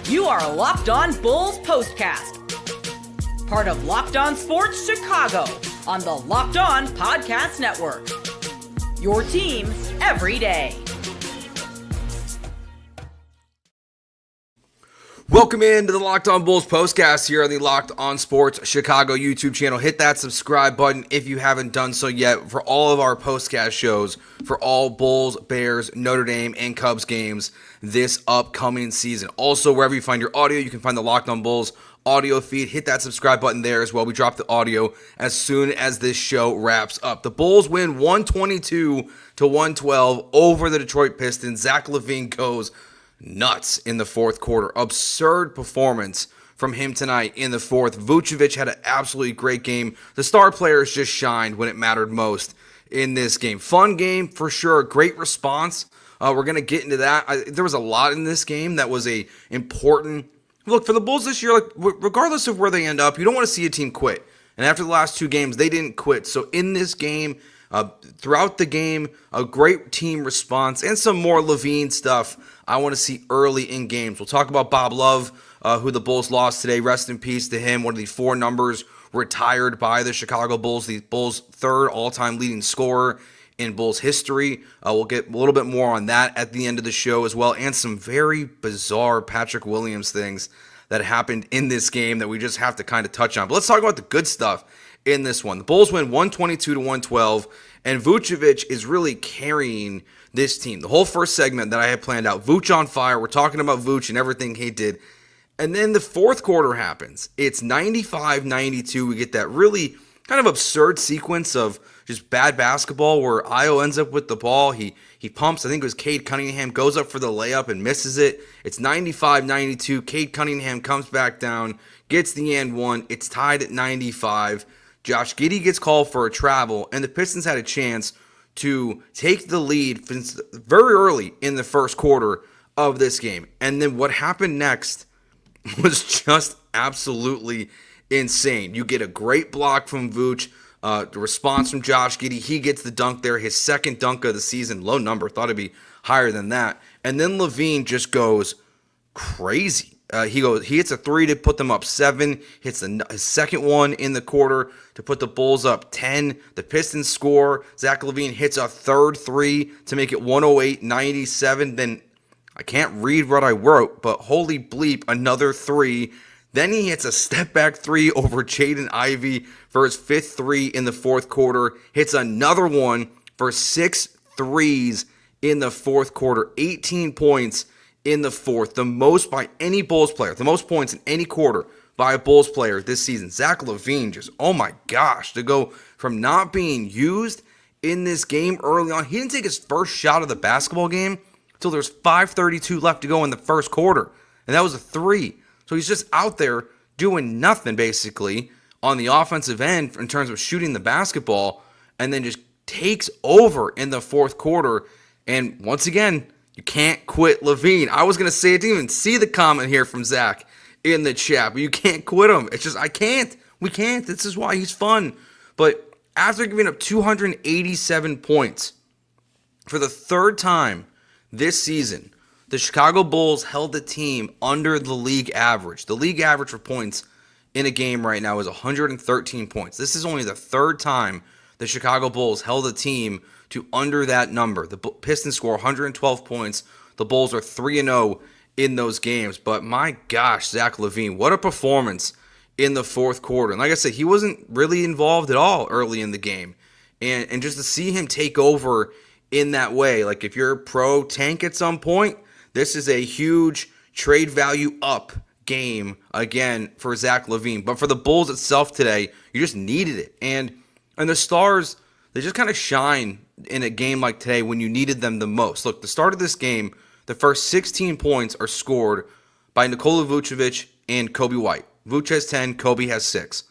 You are Locked On Bulls Postcast, part of Locked On Sports Chicago on the Locked On Podcast Network. Your team every day. Welcome into the Locked On Bulls Postcast here on the Locked On Sports Chicago YouTube channel. Hit that subscribe button if you haven't done so yet for all of our postcast shows for all Bulls, Bears, Notre Dame, and Cubs games this upcoming season. Also, wherever you find your audio, you can find the Locked On Bulls audio feed. Hit that subscribe button there as well. We drop the audio as soon as this show wraps up. The Bulls win 122-112 over the Detroit Pistons. Zach LaVine goes nuts in the fourth quarter. Absurd performance from him tonight in the fourth. Vucevic had an absolutely great game. The star players just shined when it mattered most in this game. Fun game for sure. Great response. We're going to get into that. There was a lot in this game that was a important look for the Bulls this year. Like, regardless of where they end up, you don't want to see a team quit. And after the last two games, they didn't quit. So in this game, throughout the game, a great team response and some more LaVine stuff I want to see early in games. We'll talk about Bob Love, who the Bulls lost today. Rest in peace to him. One of the four numbers retired by the Chicago Bulls. The Bulls' third all-time leading scorer in Bulls history. We'll get a little bit more on that at the end of the show as well, and some very bizarre Patrick Williams things that happened in this game that we just have to kind of touch on. But let's talk about the good stuff in this one. The Bulls win 122-112, and Vucevic is really carrying this team. The whole first segment that I had planned out, Vooch on fire. We're talking about Vooch and everything he did. And then the fourth quarter happens. It's 95-92. We get that really kind of absurd sequence of just bad basketball where Io ends up with the ball. He pumps. I think it was Cade Cunningham, goes up for the layup and misses it. It's 95-92. Cade Cunningham comes back down, gets the and one. It's tied at 95. Josh Giddey gets called for a travel, and the Pistons had a chance to take the lead very early in the first quarter of this game. And then what happened next was just absolutely insane. You get a great block from Vooch, the response from Josh Giddey. He gets the dunk there, his second dunk of the season, low number, thought it'd be higher than that. And then LaVine just goes crazy. He hits a three to put them up 7, hits his second one in the quarter to put the Bulls up 10. The Pistons score. Zach LaVine hits a third three to make it 108-97. Then I can't read what I wrote, but holy bleep, another three. Then he hits a step-back three over Jaden Ivey for his fifth three in the fourth quarter. Hits another one for 6 threes in the fourth quarter. 18 points in the fourth, the most by any Bulls player, the most points in any quarter by a Bulls player this season. Zach LaVine just, oh my gosh, to go from not being used in this game early on. He didn't take his first shot of the basketball game until there's 5:32 left to go in the first quarter, and that was a three. So he's just out there doing nothing basically on the offensive end in terms of shooting the basketball, and then just takes over in the fourth quarter. And once again, you can't quit LaVine. I was going to say it, didn't even see the comment here from Zach in the chat, but you can't quit him. It's just, I can't. We can't. This is why he's fun. But after giving up 287 points for the third time this season, the Chicago Bulls held the team under the league average. The league average for points in a game right now is 113 points. This is only the third time the Chicago Bulls held a team to under that number. The Pistons score 112 points. The Bulls are 3-0 in those games. But my gosh, Zach LaVine, what a performance in the fourth quarter. And like I said, he wasn't really involved at all early in the game. And just to see him take over in that way, like if you're a pro tank at some point, this is a huge trade value up game again for Zach LaVine. But for the Bulls itself today, you just needed it. And the Stars, they just kind of shine in a game like today when you needed them the most. Look, the start of this game, the first 16 points are scored by Nikola Vucevic and Kobe White. Vooch has 10, Kobe has 6.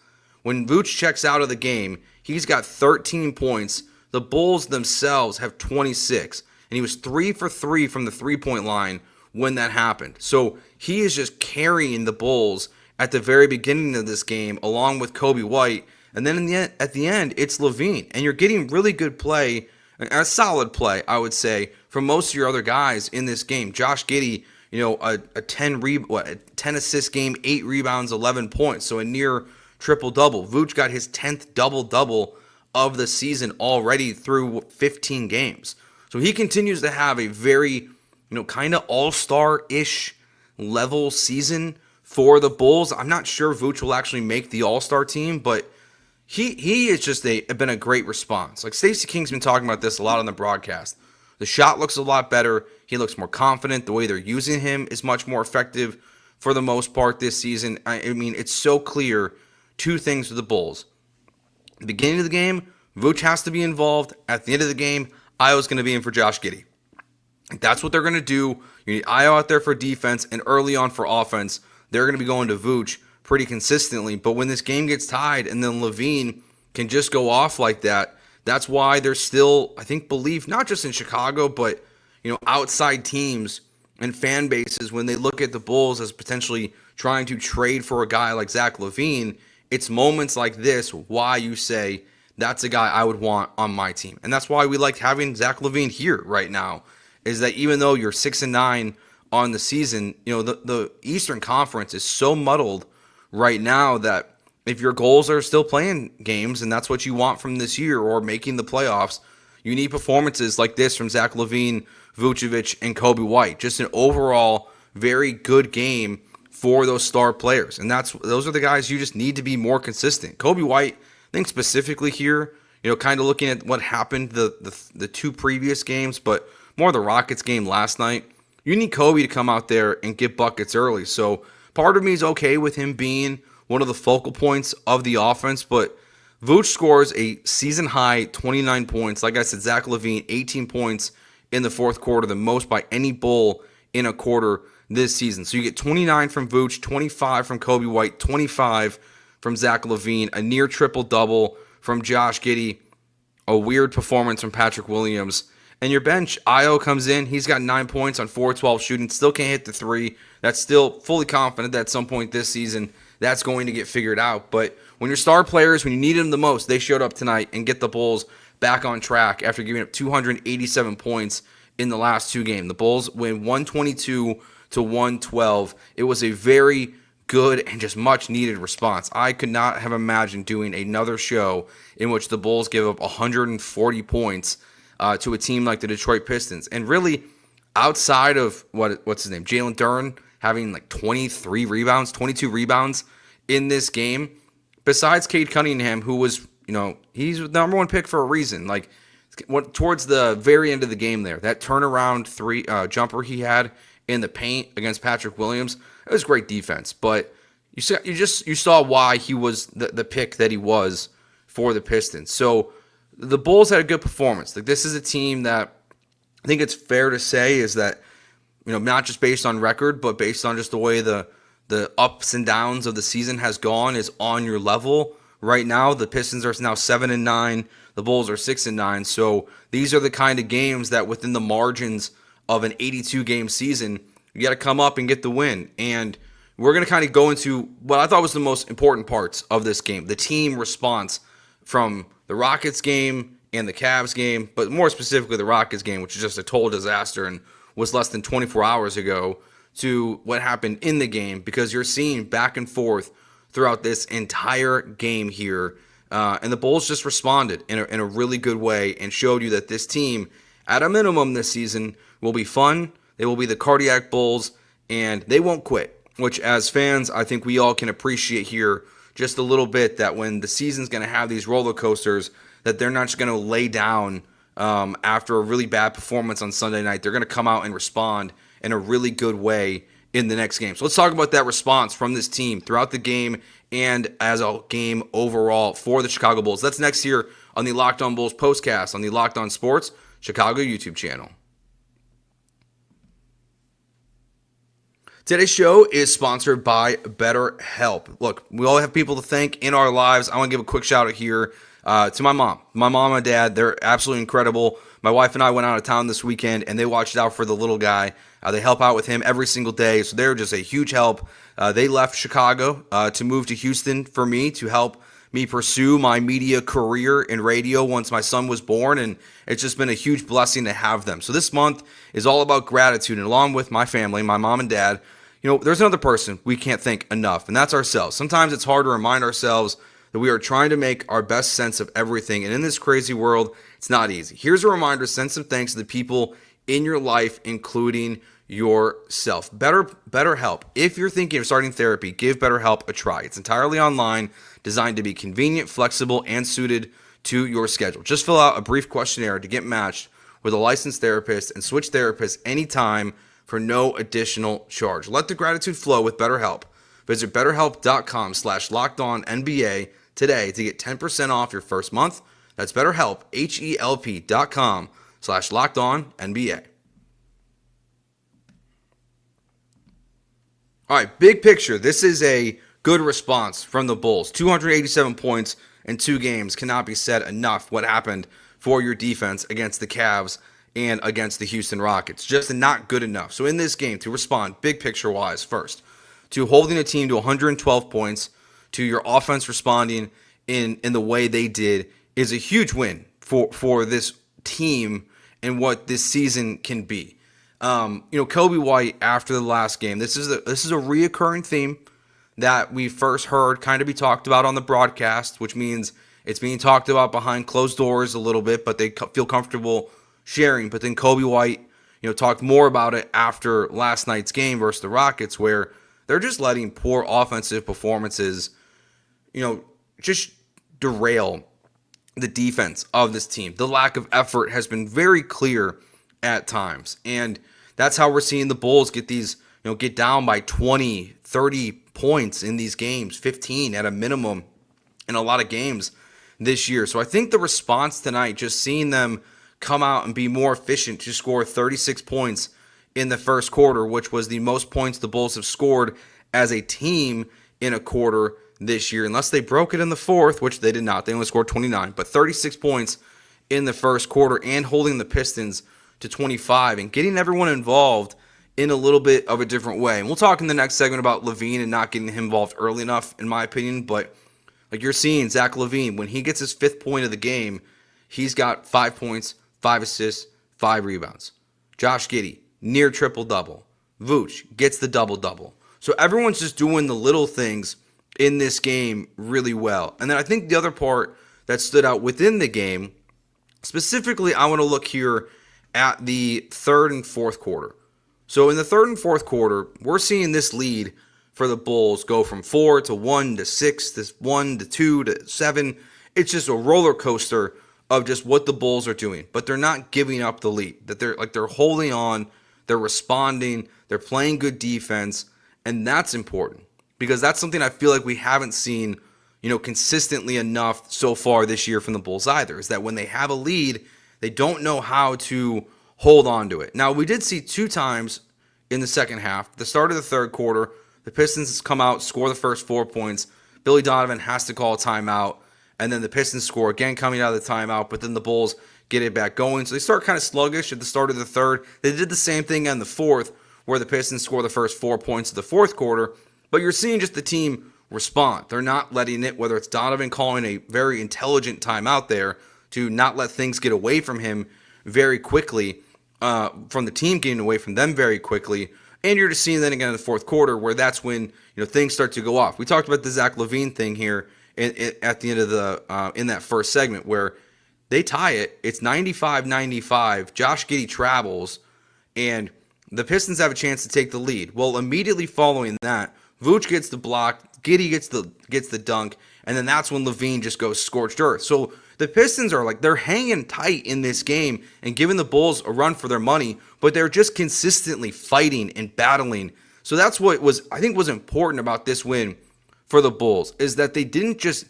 When Vooch checks out of the game, he's got 13 points. The Bulls themselves have 26. And he was 3 for 3 from the three-point line when that happened. So he is just carrying the Bulls at the very beginning of this game along with Kobe White. And then at the end, it's LaVine. And you're getting really good play, a solid play, I would say, from most of your other guys in this game. Josh Giddey, a 10 assist game, 8 rebounds, 11 points. So a near triple-double. Vooch got his 10th double-double of the season already through 15 games. So he continues to have a very, kind of all-star-ish level season for the Bulls. I'm not sure Vooch will actually make the all-star team, but he is just been a great response. Like Stacey King's been talking about this a lot on the broadcast. The shot looks a lot better. He looks more confident. The way they're using him is much more effective for the most part this season. I mean, it's so clear. Two things with the Bulls. At the beginning of the game, Vooch has to be involved. At the end of the game, Ayo's going to be in for Josh Giddey. That's what they're going to do. You need Ayo out there for defense, and early on for offense, they're going to be going to Vooch pretty consistently. But when this game gets tied and then LaVine can just go off like that, that's why there's still, I think, belief, not just in Chicago, but outside teams and fan bases when they look at the Bulls as potentially trying to trade for a guy like Zach LaVine. It's moments like this why you say that's a guy I would want on my team. And that's why we like having Zach LaVine here right now, is that even though you're 6-9 on the season, the Eastern Conference is so muddled right now that if your goals are still playing games and that's what you want from this year or making the playoffs, you need performances like this from Zach LaVine, Vucevic, and Kobe White. Just an overall very good game for those star players. And those are the guys you just need to be more consistent. Kobe White, I think specifically here, kind of looking at what happened the two previous games, but more the Rockets game last night. You need Kobe to come out there and get buckets early. So part of me is okay with him being one of the focal points of the offense, but Vooch scores a season-high 29 points. Like I said, Zach LaVine, 18 points in the fourth quarter, the most by any Bull in a quarter this season. So you get 29 from Vooch, 25 from Kobe White, 25 from Zach LaVine, a near triple-double from Josh Giddey, a weird performance from Patrick Williams. And your bench, Ayo comes in. He's got 9 points on 4-12 shooting. Still can't hit the three. That's still fully confident that at some point this season that's going to get figured out. But when your star players, when you need them the most, they showed up tonight and get the Bulls back on track after giving up 287 points in the last two games. The Bulls win 122-112. It was a very good and just much needed response. I could not have imagined doing another show in which the Bulls give up 140 points to a team like the Detroit Pistons. And really, outside of what's his name, Jalen Duren having like 22 rebounds in this game, besides Cade Cunningham, who was, he's the number one pick for a reason. Like towards the very end of the game there, that turnaround three jumper he had in the paint against Patrick Williams, it was great defense. But you saw why he was the pick that he was for the Pistons. So the Bulls had a good performance. Like this is a team that I think it's fair to say is that, not just based on record, but based on just the way the ups and downs of the season has gone, is on your level right now. The Pistons are now 7-9. The Bulls are 6-9. So these are the kind of games that within the margins of an 82-game season, you got to come up and get the win. And we're going to kind of go into what I thought was the most important parts of this game, the team response from the Rockets game and the Cavs game, but more specifically the Rockets game, which is just a total disaster and was less than 24 hours ago, to what happened in the game, because you're seeing back and forth throughout this entire game here. And the Bulls just responded in a really good way and showed you that this team, at a minimum this season, will be fun. They will be the Cardiac Bulls, and they won't quit, which as fans, I think we all can appreciate here just a little bit, that when the season's going to have these roller coasters, that they're not just going to lay down after a really bad performance on Sunday night. They're going to come out and respond in a really good way in the next game. So let's talk about that response from this team throughout the game and as a game overall for the Chicago Bulls. That's next here on the Locked On Bulls postcast on the Locked On Sports Chicago YouTube channel. Today's show is sponsored by BetterHelp. Look, we all have people to thank in our lives. I want to give a quick shout out here to my mom. My mom and dad, they're absolutely incredible. My wife and I went out of town this weekend, and they watched out for the little guy. They help out with him every single day, so they're just a huge help. They left Chicago to move to Houston for me to help me pursue my media career in radio once my son was born, and it's just been a huge blessing to have them. So this month is all about gratitude, and along with my family, my mom and dad, there's another person we can't thank enough, and that's ourselves. Sometimes it's hard to remind ourselves that we are trying to make our best sense of everything, and in this crazy world, it's not easy. Here's a reminder: send some thanks to the people in your life, including yourself. BetterHelp. If you're thinking of starting therapy, give BetterHelp a try. It's entirely online, designed to be convenient, flexible, and suited to your schedule. Just fill out a brief questionnaire to get matched with a licensed therapist and switch therapists anytime for no additional charge. Let the gratitude flow with BetterHelp. Visit BetterHelp.com/LockedOnNBA today to get 10% off your first month. That's BetterHelp, HELP.com/LockedOnNBA. All right, big picture. This is a good response from the Bulls. 287 points in 2 games. Cannot be said enough what happened for your defense against the Cavs and against the Houston Rockets. Just not good enough. So in this game, to respond big picture-wise first, to holding a team to 112 points, to your offense responding in the way they did, is a huge win for this team and what this season can be. Kobe White, after the last game, this is a reoccurring theme that we first heard kind of be talked about on the broadcast, which means it's being talked about behind closed doors a little bit, but they feel comfortable sharing. But then Kobe White, talked more about it after last night's game versus the Rockets, where they're just letting poor offensive performances, just derail the defense of this team. The lack of effort has been very clear at times, and that's how we're seeing the Bulls get these, get down by 20, 30 points in these games, 15 at a minimum in a lot of games this year. So I think the response tonight, just seeing them come out and be more efficient to score 36 points in the first quarter, which was the most points the Bulls have scored as a team in a quarter this year, unless they broke it in the fourth, which they did not. They only scored 29, but 36 points in the first quarter, and holding the Pistons to 25 and getting everyone involved in a little bit of a different way. And we'll talk in the next segment about LaVine and not getting him involved early enough, in my opinion. But like you're seeing, Zach LaVine, when he gets his 5th point of the game, he's got 5 points, 5 assists, 5 rebounds. Josh Giddey, near triple-double. Vooch gets the double-double. So everyone's just doing the little things in this game really well. And then I think the other part that stood out within the game, specifically I want to look here at the third and fourth quarter. So in the third and fourth quarter, we're seeing this lead for the Bulls go from 4 to 1 to 6 to 1 to 2 to 7. It's just a roller coaster of just what the Bulls are doing, but they're not giving up the lead. That they're holding on, they're responding, they're playing good defense, and that's important because that's something I feel like we haven't seen, consistently enough so far this year from the Bulls either. Is that when they have a lead, they don't know how to hold on to it. Now, we did see 2 times in the second half. The start of the third quarter, the Pistons come out, score the first 4 points. Billy Donovan has to call a timeout, and then the Pistons score again coming out of the timeout, but then the Bulls get it back going. So they start kind of sluggish at the start of the third. They did the same thing in the fourth, where the Pistons score the first 4 points of the fourth quarter, but you're seeing just the team respond. They're not letting it, whether it's Donovan calling a very intelligent timeout there to not let things get away from him very quickly, from the team getting away from them very quickly. And you're just seeing that again in the fourth quarter, where that's when things start to go off. We talked about the Zach LaVine thing here at the end of the in that first segment, where they tie it. It's 95-95. Josh Giddey travels, and the Pistons have a chance to take the lead. Well, immediately following that, Vooch gets the block, Giddey gets the dunk, and then that's when LaVine just goes scorched earth. So the Pistons are they're hanging tight in this game and giving the Bulls a run for their money, but they're just consistently fighting and battling. So that's what I think was important about this win for the Bulls, is that they didn't just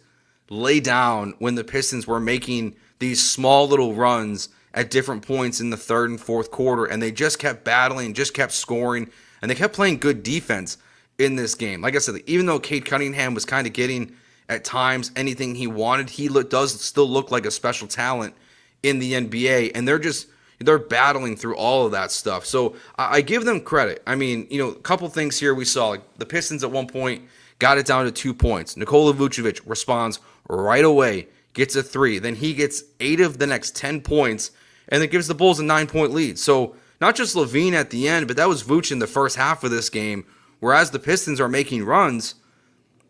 lay down when the Pistons were making these small little runs at different points in the third and fourth quarter, and they just kept battling, just kept scoring, and they kept playing good defense in this game. Like I said, even though Cade Cunningham was kind of getting at times anything he wanted, he does still look like a special talent in the NBA, and they're battling through all of that stuff. So I give them credit. I mean, a couple things here we saw. The Pistons at one point got it down to 2 points. Nikola Vucevic responds right away, gets a 3. Then he gets 8 of the next 10 points, and it gives the Bulls a 9-point lead. So not just LaVine at the end, but that was Vooch in the first half of this game. Whereas the Pistons are making runs,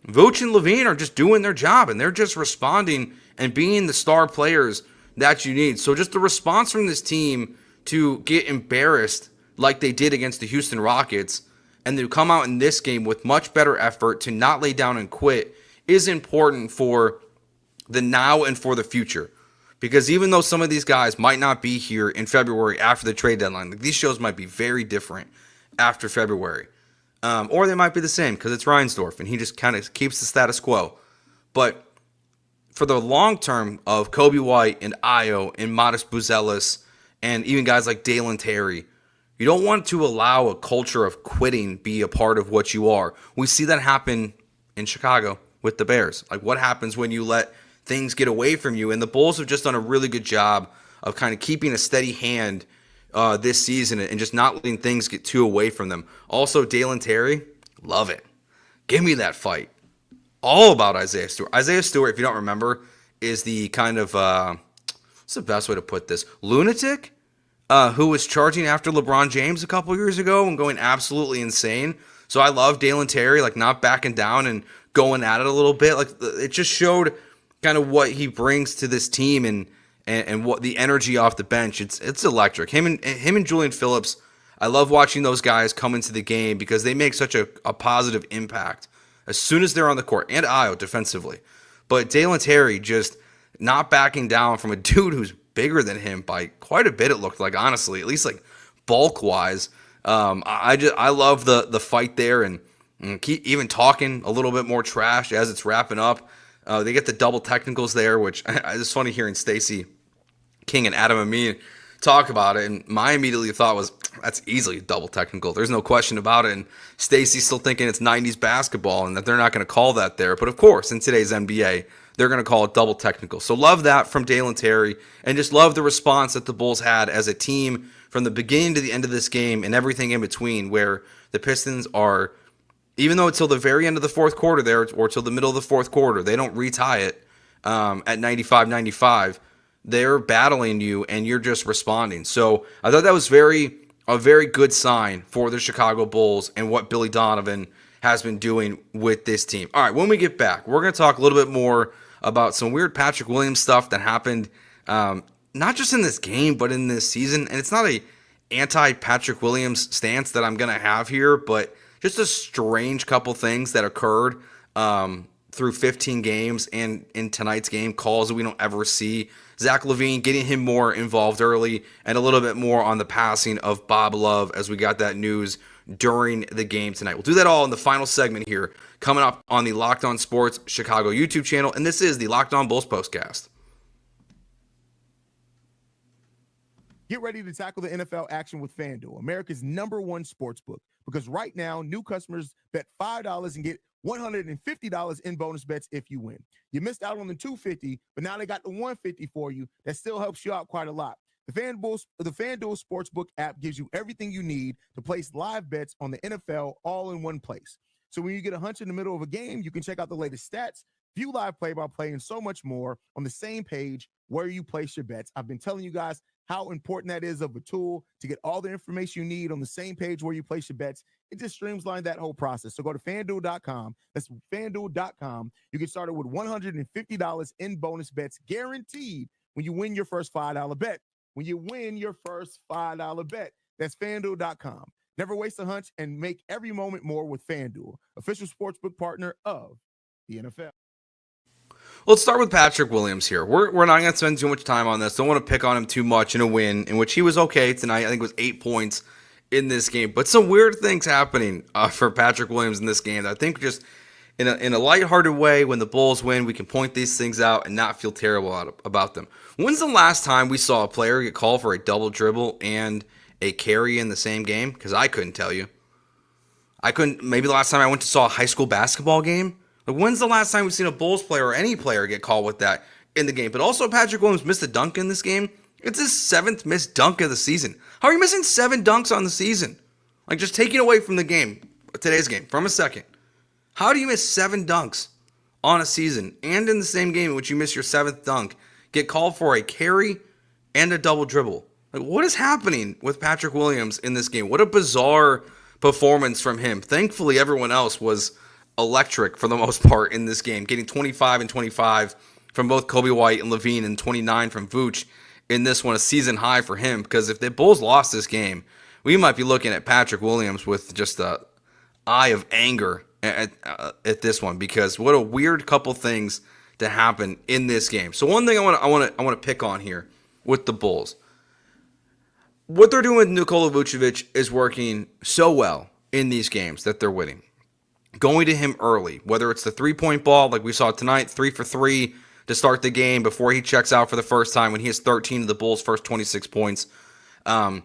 Vooch and LaVine are just doing their job, and they're just responding and being the star players that you need. So just the response from this team to get embarrassed like they did against the Houston Rockets and to come out in this game with much better effort, to not lay down and quit, is important for the now and for the future. Because even though some of these guys might not be here in February after the trade deadline, like these shows might be very different after February. Or they might be the same because it's Reinsdorf and he just kind of keeps the status quo. But for the long term of Kobe White and Ayo and Modest Buzelis and even guys like Dalen Terry, you don't want to allow a culture of quitting be a part of what you are. We see that happen in Chicago with the Bears. Like, what happens when you let things get away from you? And the Bulls have just done a really good job of kind of keeping a steady hand this season and just not letting things get too away from them. Also, Dalen Terry, love it. Give me that fight. All about Isaiah Stewart. Isaiah Stewart, if you don't remember, is the kind of, what's the best way to put this? Lunatic who was charging after LeBron James a couple years ago and going absolutely insane. So I love Dalen Terry, like not backing down and going at it a little bit. Like it just showed kind of what he brings to this team and what the energy off the bench. It's electric. Him and Julian Phillips, I love watching those guys come into the game because they make such a positive impact as soon as they're on the court, and Ayo defensively. But Dalen Terry just not backing down from a dude who's bigger than him by quite a bit, it looked like, honestly, at least like bulk-wise. I love the fight there and keep even talking a little bit more trash as it's wrapping up. They get the double technicals there, which it's funny hearing Stacey King and Adam Amin talk about it, and my immediately thought was, that's easily a double technical. There's no question about it, and Stacey's still thinking it's 90s basketball and that they're not going to call that there. But of course, in today's NBA, they're going to call it double technical. So love that from Dalen Terry, and just love the response that the Bulls had as a team from the beginning to the end of this game and everything in between, where the Pistons are, even though until the very end of the fourth quarter there, or till the middle of the fourth quarter, they don't retie it at 95-95. They're battling you, and you're just responding. So I thought that was a very good sign for the Chicago Bulls and what Billy Donovan has been doing with this team. All right, when we get back, we're going to talk a little bit more about some weird Patrick Williams stuff that happened, not just in this game, but in this season. And it's not a anti-Patrick Williams stance that I'm going to have here, but just a strange couple things that occurred through 15 games and in tonight's game, calls that we don't ever see. Zach LaVine getting him more involved early and a little bit more on the passing of Bob Love as we got that news during the game tonight. We'll do that all in the final segment here coming up on the Locked On Sports Chicago YouTube channel, and this is the Locked On Bulls Postcast. Get ready to tackle the NFL action with FanDuel, America's #1 sportsbook, because right now, new customers bet $5 and get $150 in bonus bets if you win. You missed out on the $250, but now they got the $150 for you. That still helps you out quite a lot. The FanDuel Sportsbook app gives you everything you need to place live bets on the NFL all in one place. So when you get a hunch in the middle of a game, you can check out the latest stats, view live play-by-play, and so much more on the same page where you place your bets. I've been telling you guys how important that is of a tool to get all the information you need on the same page where you place your bets. It just streamlines that whole process. So go to FanDuel.com. That's FanDuel.com. You get started with $150 in bonus bets guaranteed when you win your first $5 bet. When you win your first $5 bet, that's FanDuel.com. Never waste a hunch and make every moment more with FanDuel, official sportsbook partner of the NFL. Let's start with Patrick Williams here. We're not going to spend too much time on this. Don't want to pick on him too much in a win in which he was okay tonight. I think it was 8 points in this game. But some weird things happening for Patrick Williams in this game. I think just in a lighthearted way, when the Bulls win, we can point these things out and not feel terrible about them. When's the last time we saw a player get called for a double dribble and a carry in the same game? Because I couldn't tell you. Maybe the last time I went to saw a high school basketball game. Like, when's the last time we've seen a Bulls player or any player get called with that in the game? But also, Patrick Williams missed a dunk in this game. It's his 7th missed dunk of the season. How are you missing 7 dunks on the season? Like, just taking away from the game, today's game, from a second. How do you miss 7 dunks on a season and in the same game in which you miss your 7th dunk get called for a carry and a double dribble. Like, what is happening with Patrick Williams in this game? What a bizarre performance from him. Thankfully, everyone else was electric for the most part in this game, getting 25 and 25 from both Kobe White and LaVine and 29 from Vooch in this one, a season high for him, because if the Bulls lost this game, we might be looking at Patrick Williams with just a eye of anger at this one, because what a weird couple things to happen in this game. So one thing I want to pick on here with the Bulls, what they're doing with Nikola Vucevic is working so well in these games that they're winning. Going to him early, whether it's the 3-point ball like we saw tonight, 3 for 3 to start the game before he checks out for the first time when he has 13 of the Bulls' first 26 points. But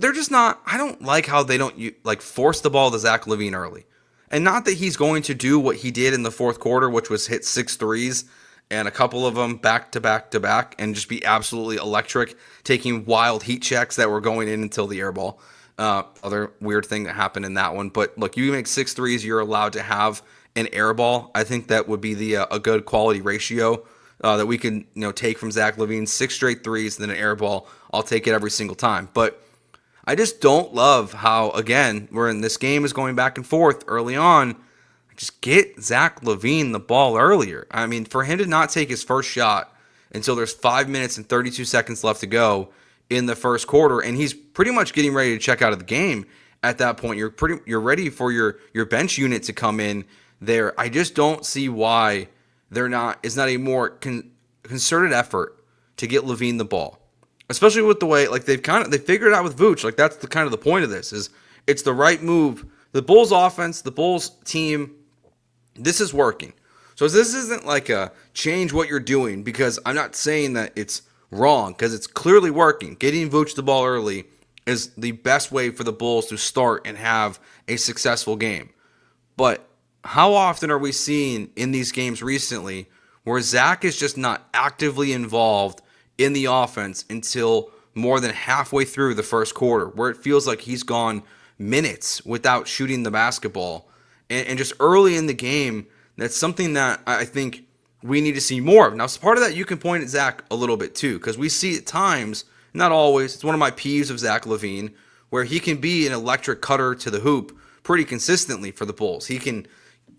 they're just not, I don't like how they don't force the ball to Zach LaVine early. And not that he's going to do what he did in the fourth quarter, which was hit 6 threes and a couple of them back to back to back and just be absolutely electric, taking wild heat checks that were going in until the air ball. Other weird thing that happened in that one. But look, you make 6 threes, you're allowed to have an air ball. I think that would be a good quality ratio that we can take from Zach LaVine. 6 straight threes, then an air ball. I'll take it every single time. But I just don't love how, again, we're in this game is going back and forth early on. Just get Zach LaVine the ball earlier. I mean, for him to not take his first shot until there's 5 minutes and 32 seconds left to go in the first quarter, and he's pretty much getting ready to check out of the game at that point. You're ready for your bench unit to come in there. I just don't see why it's not a more concerted effort to get LaVine the ball. Especially with the way, they figured it out with Vooch. That's the kind of the point of this, is it's the right move. The Bulls offense, the Bulls team, this is working. So this isn't like a change what you're doing, because I'm not saying that it's wrong, because it's clearly working. Getting Vooch the ball early is the best way for the Bulls to start and have a successful game. But how often are we seeing in these games recently where Zach is just not actively involved in the offense until more than halfway through the first quarter, where it feels like he's gone minutes without shooting the basketball? And just early in the game, that's something that I think we need to see more of. Now, as part of that, you can point at Zach a little bit too, because we see at times, not always, it's one of my peeves of Zach LaVine, where he can be an electric cutter to the hoop pretty consistently for the Bulls. He can,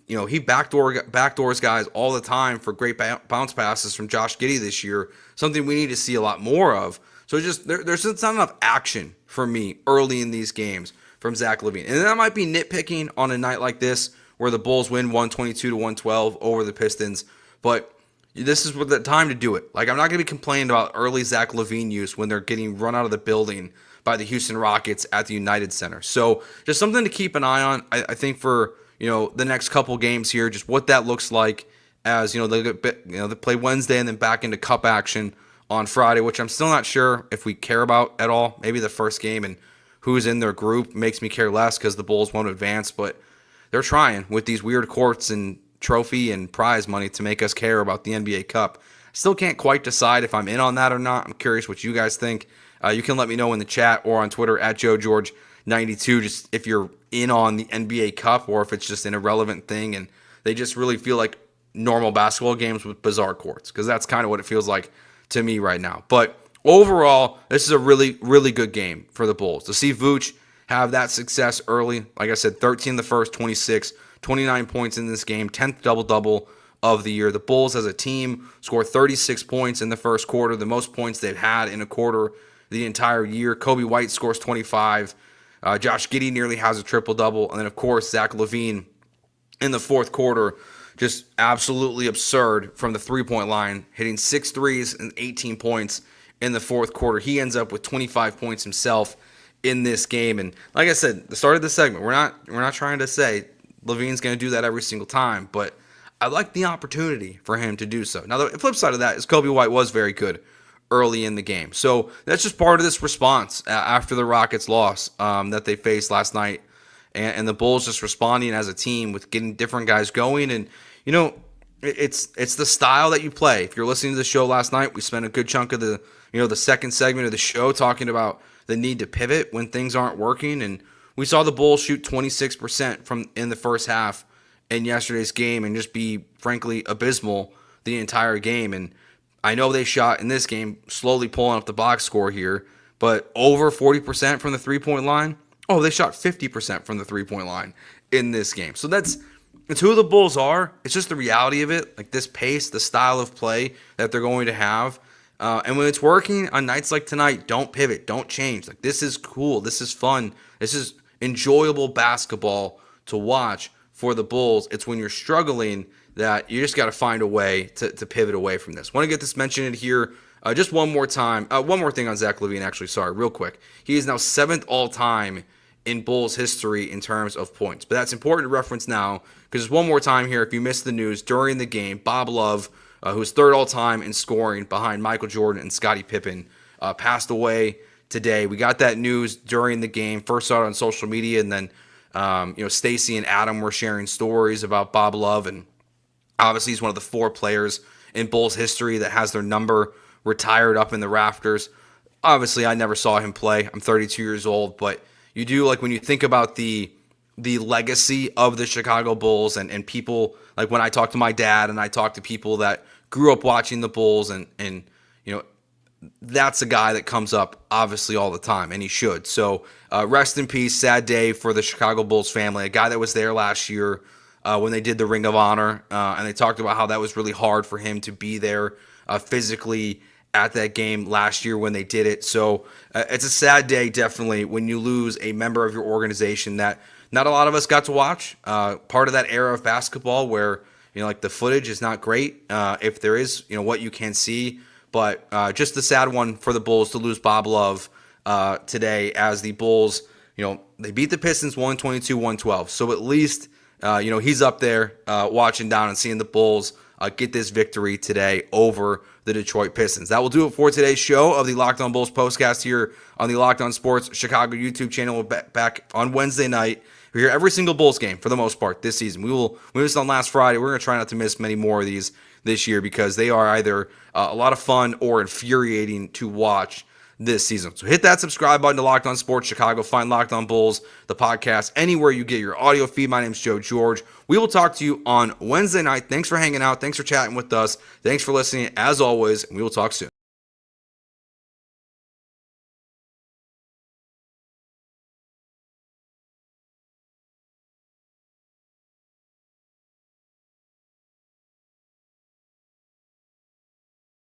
he backdoors guys all the time for great bounce passes from Josh Giddey this year, something we need to see a lot more of. So just there's just not enough action for me early in these games from Zach LaVine. And that might be nitpicking on a night like this where the Bulls win 122-112 over the Pistons, but this is the time to do it. I'm not going to be complaining about early Zach LaVine use when they're getting run out of the building by the Houston Rockets at the United Center. So just something to keep an eye on, I think, for the next couple games here, just what that looks like as they play Wednesday and then back into Cup action on Friday, which I'm still not sure if we care about at all. Maybe the first game and who's in their group makes me care less because the Bulls won't advance, but they're trying with these weird courts and trophy and prize money to make us care about the NBA Cup. Still can't quite decide if I'm in on that or not. I'm curious what you guys think. You can let me know in the chat or on Twitter at JoeGeorge92, just if you're in on the NBA Cup or if it's just an irrelevant thing and they just really feel like normal basketball games with bizarre courts, because that's kind of what it feels like to me right now. But overall, this is a really, really good game for the Bulls. To see Vooch have that success early, like I said, 13 the first, 26, 29 points in this game, 10th double-double of the year. The Bulls as a team scored 36 points in the first quarter, the most points they've had in a quarter the entire year. Kobe White scores 25. Josh Giddey nearly has a triple-double. And then, of course, Zach LaVine in the fourth quarter, just absolutely absurd from the three-point line, hitting 6 threes and 18 points in the fourth quarter. He ends up with 25 points himself in this game. And like I said, the start of the segment, we're not trying to say LaVine's going to do that every single time, but I like the opportunity for him to do so. Now, the flip side of that is Kobe White was very good early in the game. So that's just part of this response after the Rockets loss that they faced last night. And the Bulls just responding as a team with getting different guys going. And, it's the style that you play. If you're listening to the show last night, we spent a good chunk of the second segment of the show talking about the need to pivot when things aren't working. And we saw the Bulls shoot 26% from in the first half in yesterday's game and just be, frankly, abysmal the entire game. And I know they shot in this game, slowly pulling up the box score here, but over 40% from the three-point line. Oh, they shot 50% from the three-point line in this game. So it's who the Bulls are. It's just the reality of it, like this pace, the style of play that they're going to have. And when it's working on nights like tonight, don't pivot, don't change. Like, this is cool. This is fun. This is enjoyable basketball to watch for the Bulls. It's when you're struggling that you just got to find a way to pivot away from this. Want to get this mentioned here just one more time. One more thing on Zach LaVine, actually. Sorry, real quick. He is now 7th all-time in Bulls history in terms of points. But that's important to reference now because just one more time here, if you missed the news, during the game, Bob Love, who was 3rd all-time in scoring behind Michael Jordan and Scottie Pippen, passed away today. We got that news during the game. First saw it on social media, and then Stacy and Adam were sharing stories about Bob Love, and obviously he's one of the 4 players in Bulls history that has their number retired up in the rafters. Obviously, I never saw him play. I'm 32 years old, but you do, like, when you think about the legacy of the Chicago Bulls and people, like when I talk to my dad and I talk to people that grew up watching the Bulls, and that's a guy that comes up obviously all the time, and he should. So rest in peace. Sad day for the Chicago Bulls family. A guy that was there last year when they did the Ring of Honor, and they talked about how that was really hard for him to be there physically at that game last year when they did it. So it's a sad day, definitely, when you lose a member of your organization that not a lot of us got to watch. Part of that era of basketball where, like, the footage is not great, if there is, what you can see. But just a sad one for the Bulls to lose Bob Love today, as the Bulls, they beat the Pistons 122-112. So at least, he's up there watching down and seeing the Bulls get this victory today over the Detroit Pistons. That will do it for today's show of the Locked On Bulls postcast here on the Locked On Sports Chicago YouTube channel. We'll be back on Wednesday night. We're here every single Bulls game for the most part this season. We missed on last Friday. We're going to try not to miss many more of these this year because they are either a lot of fun or infuriating to watch this season. So hit that subscribe button to Locked On Sports Chicago. Find Locked On Bulls, the podcast, anywhere you get your audio feed. My name's Joe George. We will talk to you on Wednesday night. Thanks for hanging out. Thanks for chatting with us. Thanks for listening, as always, and we will talk soon.